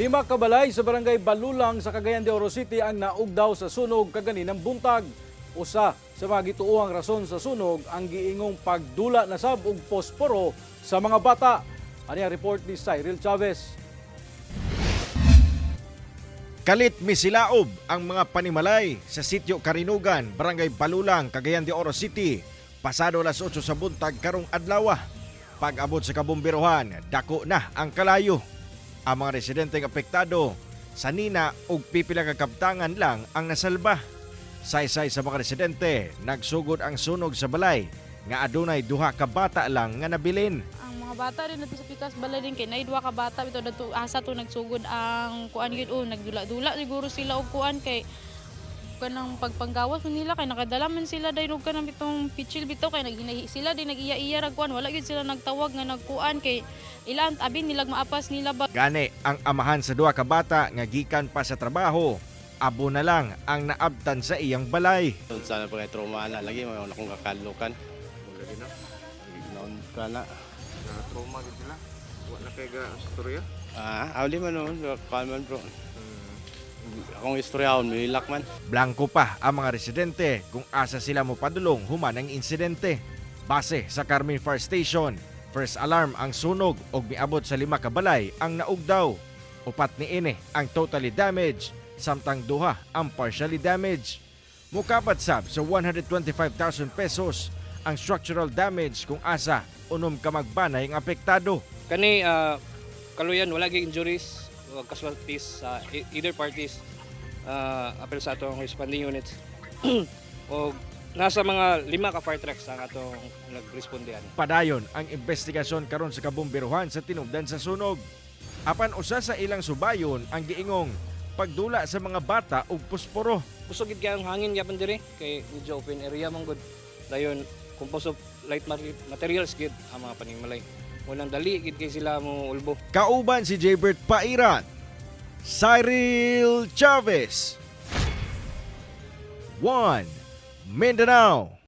5 ka balay sa barangay Balulang sa Cagayan de Oro City ang naugdaw sa sunog kaganinang buntag. Usa sa mga gituohang rason sa sunog ang giingong pagdula na sab og posporo sa mga bata. Ani ang report ni Cyril Chavez. Kalit misilaob ang mga panimalay sa sitio Karinugan, barangay Balulang, Cagayan de Oro City. Pasado alas 8 sa buntag karong adlaw. Pag-abot sa kabumbiruhan, dako na ang kalayo. Ang mga residenteng apektado, sanina ug pipila ka kaptangan lang ang nasalba. Saysay sa mga residente, nagsugod ang sunog sa balay nga adunay 2 ka bata lang nga nabilin. Ang mga bata rin nato sa pikas balay din kay naay 2 ka bata bitaw dato asa to nagsugod ang kuan gyud nagdula-dula siguro sila og kuan kay kanang pagpanggawas man nila kay nakadala man sila dai og kanang bitong pitchil bitaw kay naghinahi sila din nagiya-iya ra kuan wala gyud sila nagtawag nga nagkuan kay ilan abin nilag maapas nila ba. Gani ang amahan sa 2 ka bata nga gikan pa sa trabaho, abo na lang ang naabtan sa iyang balay. Sana pa kay trauma na lagi may akong kakalukan. Lagi na, Noon ka na. na-trauma din sila. Wala kay ga storya. Awli man noon, kalman bro. Akong istoryahon, milak man. Blanco pa ang mga residente kung asa sila mo padulong human ang insidente. Base sa Carmen Fire Station, first alarm ang sunog og miabot sa 5 ka balay ang naugdaw. Upat ni ini ang totally damaged, samtang 2 ang partially damaged. Mukapat sab sa 125,000 pesos ang structural damage kung asa unom ka magbanay ang apektado. Kani kaluyan wala gyud injuries o casualties sa either parties apel sa atong responding units. O nasa mga 5 ka fire trucks ang atong nagrespondihan. Padayon ang investigasyon karon sa kabumbiruhan sa tinubdan sa sunog. Apan usa sa ilang subayon ang giingong pagdula sa mga bata og posporo. Kusog gid kay ang hangin gyapon diri kay medyo open area man gud. Dayon composed of light materials gid ang mga panimalay. Unang dali gid kay sila mo ulbo. Kauban si Jaybert Pairat, Cyril Chavez, 1 Mindanao.